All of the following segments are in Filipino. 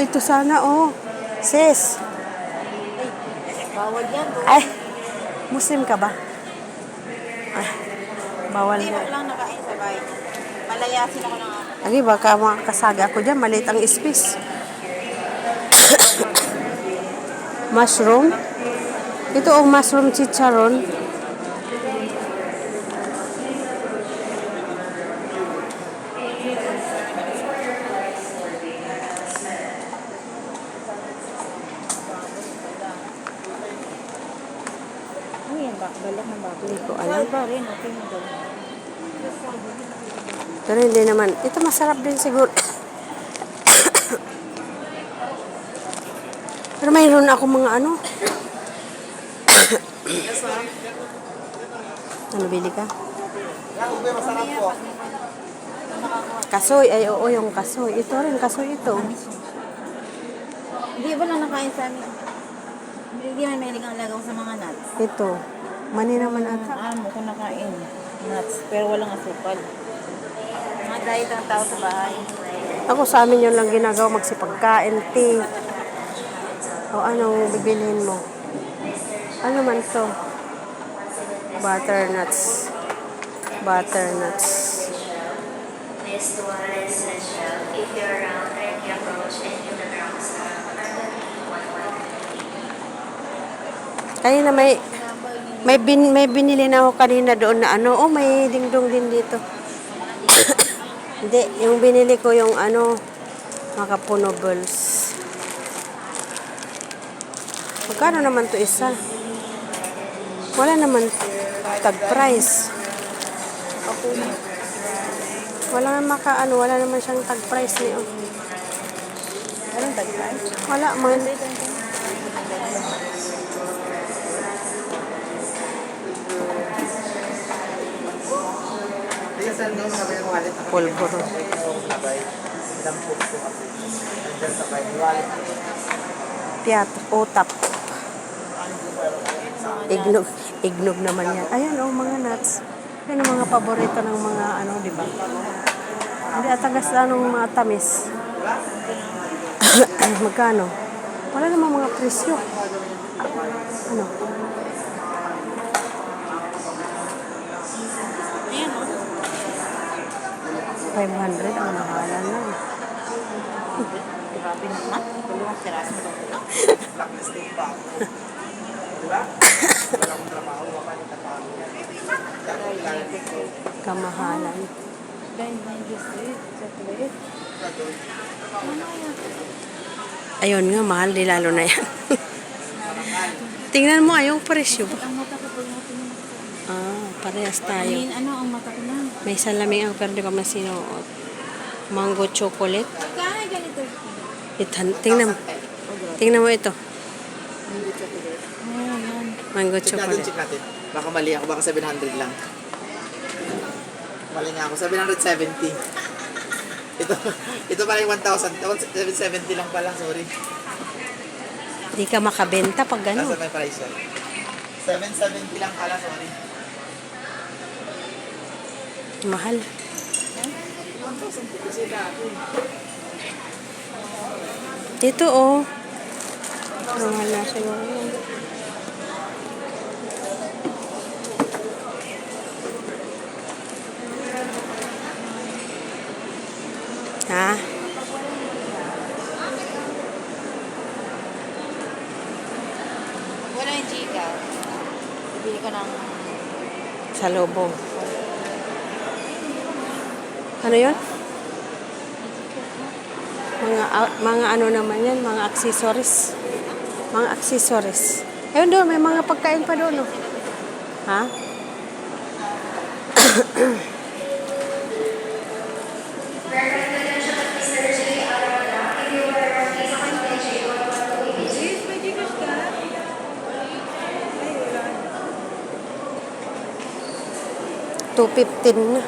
ito sana, oh. Sis. Bawal yan. Ay, Muslim ka ba? Ay, bawal Hindi na. mo lang nakain sa bahay. Palayasin ako ng ako. Lagi, baka makasaga ako dyan. Maliit ang space. Mushroom. Ito ang mushroom chicharon. Ano yan ba? Balak ng baboy. Hindi ko alam. Iba rin. Okay mo daw. Pero hindi naman. Ito masarap din siguro. Pero mayroon ako mga ano. Ano bili ka? Masarap po. Kasoy. Ay, oo, yung kasoy. Ito rin, kasoy ito. Hindi ba lang nakain sa amin? Hindi man may ligang lagaw sa mga nuts. Ito. Mani naman ata. Mo ko nakain. Nuts. Pero walang asukal. Mga diet ang tao sa bahay. Ako sa amin yun lang ginagawa, magsipagkain, tea. O anong bibilhin mo? Ano man to? Butternuts. Butternuts. This to one residential. If you're around, kindly approach and view the ground staff under the B11. Kanina may binili na ako kanina doon na ano. Oh, may dingdong din dito. Hindi, yung binili ko yung ano, makapuno balls. Magkano naman to isa? Wala naman tag price. Wala naman wala naman siyang tag price niyo. Walang tag-price? Wala man. Pulburo. Piat, utap. Ignog. Ignog naman yan. Ayan, oh, mga nuts. Yan ang mga paborito ng mga ano, di ba? Hindi atagas anong mga tamis. Magkano? Wala namang mga presyo. Ano? Ayan o. 500 ang mahala na. Grabe naman. Tulungan sirasin ko. Kamahalan. Ayun nga, mahal din lalo na yan. Tingnan mo, yung presyo ba? Ang mata ko pag natin yung Parehas tayo. ano ang mata ko na? May salaming ang pero di ko masinuot. Mango chocolate. Kaya ganito. Tingnan mo ito. Oh, yan. Mango Check chocolate. natin. Baka mali ako, baka 700 lang. Mali nga ako, 770. Ito pala yung 1,000. 770 lang pala, sorry. Hindi ka makabenta pag gano'n. Nasa may price yan. 770 lang pala, sorry. Mahal. 1,000 kasi dati. Ito oh. Mahal na siguro yun. Ha? Wala yung chika. Bibili ko ng Salubong. Ano yun? Mga ano naman yan, mga accessories. Mga accessories. Ayun doon, may mga pagkain pa doon. Oh. Ha? $2.15 na.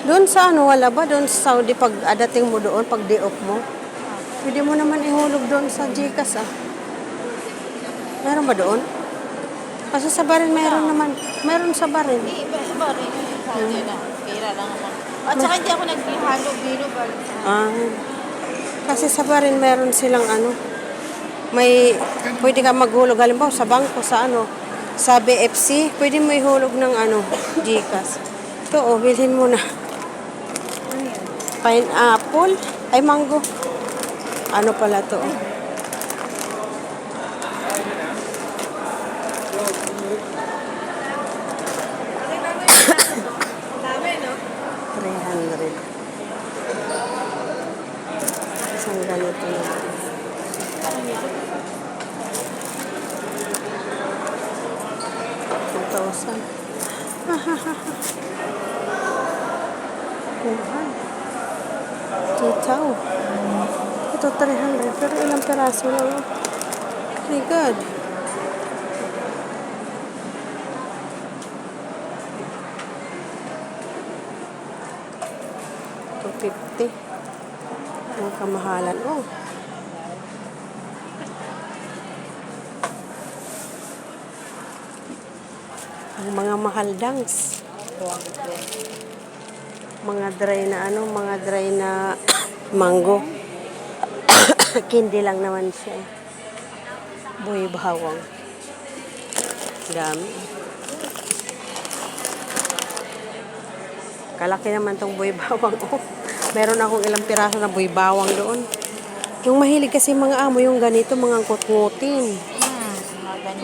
Doon sa ano, wala ba? Doon sa Saudi, pag adating mo doon, pag day off mo, pwede mo naman ihulog doon sa Gcash ah. Meron ba doon? Kasi sa barin meron naman. Meron sa barin. Iba rin yung sabi na. Pira lang naman. At saka hindi ako naghihalo, biro ba? Ah. Kasi sa barin meron silang ano. Pwede ka maghulog. Halimbawa sa bangko, sa ano. Sa BFC, pwede mo ihulog ng ano, Gcash. Ito, oh, bilhin mo na. Pineapple. Ay, mango. Ano pala to? Oh. Dami, no? 300. Isang ganito na. 2,000. Kuhan. Titaw. Ito 300. Pero ilang peraso lang. Oh my God. $250. Ang kamahalan. Oh. Ang mga mahal dangs. Mga dry na ano, mga dry na mango. Kindi lang naman siya. Buhay bawang. Dami. Kalaki naman tong buhay bawang. Oh, meron akong ilang piraso na buhay bawang doon. Yung mahilig kasi mga amo, yung ganito, mga ngut-ngutin.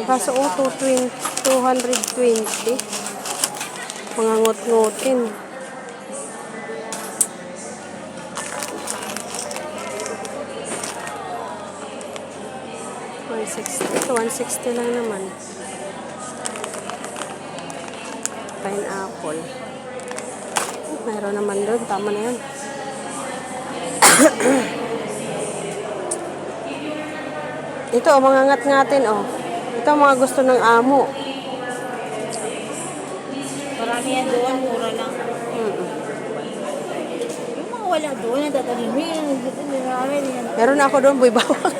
Kaso, 220. Mga ngut-ngutin. Ito, 160 lang naman. Pineapple. Meron naman doon. Tama na yan. Ito, mga ngat-ngatin, oh. Ito, mga gusto ng amo. Marami yan doon, mura lang. Yung mga wala doon, nadadali mo yan. Marami yan. Meron ako doon, buhay bawang.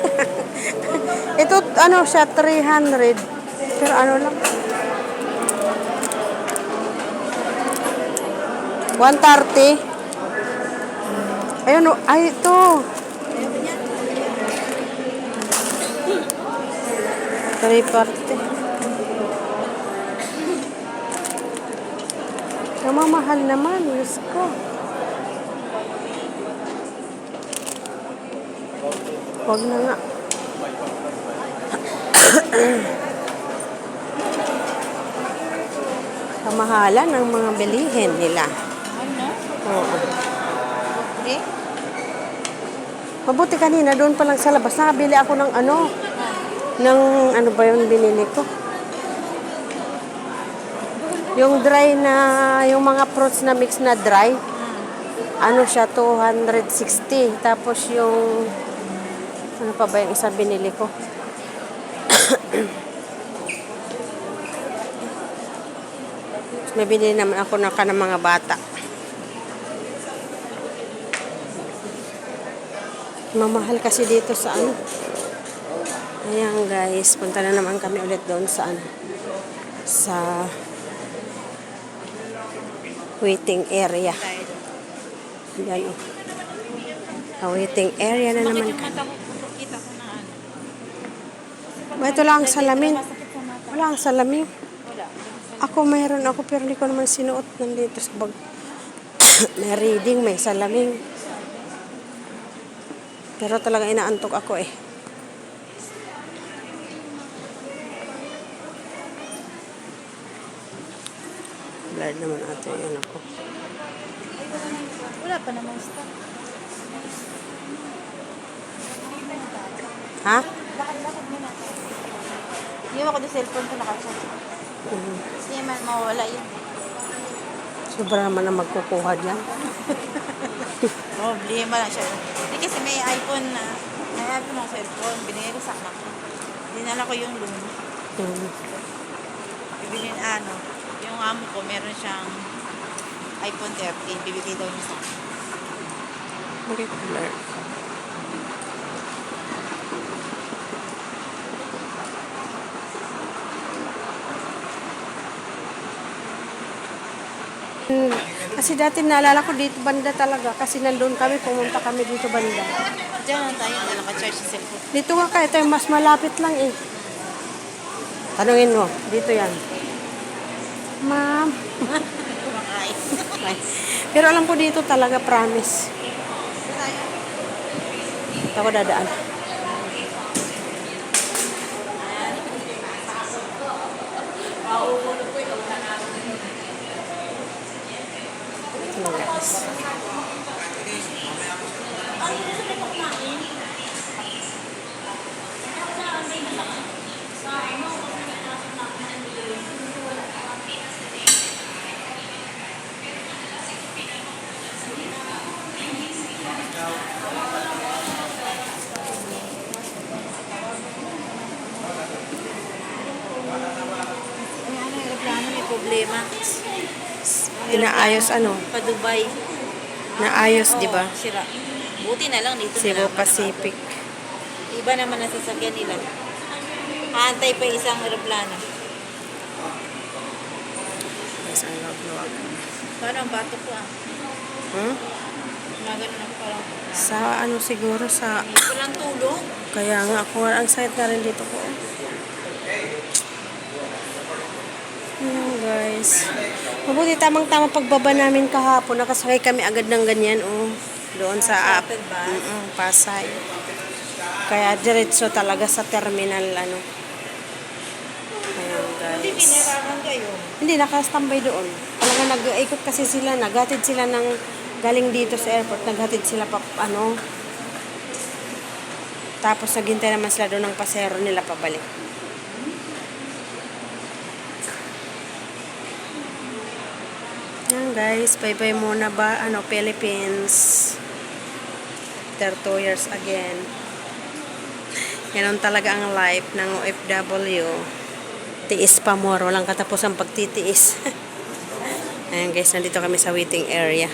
Ito, ano siya, 300. Pero ano lang. 130. Ayun, oh, ay, ito. 340. Namamahal naman, Diyos ko. Huwag na nga. Kamahalan ng mga bilihin nila. Ano? Oo. Eh? Mabuti kanina, doon pa lang sa labas, nakabili ako ng ano, ng ano ba yun binili ko? Yung dry na, yung mga fruits na mix na dry, ano siya, 260. Tapos yung, ano pa ba yung isa binili ko? May binili naman ako ng mga bata. Mamahal kasi dito sa ano. Ayan guys, punta na naman kami ulit doon sa ano. Sa waiting area. Yan o. Waiting area na naman kami. Kita ko na ano. Ito lang ang salamin. Wala ang salamin. Wala. Ako mayroon ako pero hindi ko naman sinuot nandito sa bag. May reading, may salamin. Pero talaga inaantok ako eh. Blurred naman ate yan ako. Wala pa namang stock. Ha? Lakad-lakad mo na. Iwan ko yung cellphone ko nakachat. Kasi man mawala yun. Sobra naman na magkukuha dyan. Problema lang siya. Hindi kasi may iPhone na. May iPhone ng cellphone. Binirisak na ko. Dinala ko yung luma. Bibilin ano. Yung amo ko meron siyang iPhone 13. Bibigay daw niya sa akin. Bakit blurred? Kasi dati naalala ko dito banda talaga. Kasi nandun kami, pumunta kami dito banda. Diyan lang tayo na naka-charge sa cellphone. Dito nga ka, ito yung mas malapit lang eh. Tanungin mo, dito yan. Ma'am. Kumakain. Ay. Pero alam ko dito talaga, promise. Ito ako dadaan. Ito guys. Ay, ano, aeroplano may problema. Inaayos ano? Pa Dubai. Naayos, di ba? Oo, sira. Buti na lang dito Cebu na lang Pacific. Iba naman ang sasakyan nila. Aantay pa yung isang aeroplano. Yes, I love luwag. Paano ang bato ko ah? Hmm? Gumagano ako parang Sa ano siguro sa... walang tulong. Kaya nga ako, ang sakit na rin dito ko. Ayan guys. Mabuti tamang-tama pagbaba namin kahapon. Nakasakay kami agad ng ganyan. Oh. Doon sa app. Shuttle bus. Pasay. Kaya diretso talaga sa terminal. Ano. Ayan Hindi guys. pinaraman kayo. Hindi, nakastambay doon. Talaga nag-ikot kasi sila. Naghatid sila ng galing dito sa airport. Naghatid sila pa, ano. Tapos naghintay naman sila doon ng pasero nila pabalik. Yan guys, bye-bye muna ba? Ano, Philippines. After 2 years again. Ganon talaga ang life ng OFW. Tiis pa more. Walang katapos ang pagtitiis. Ayan guys, nandito kami sa waiting area.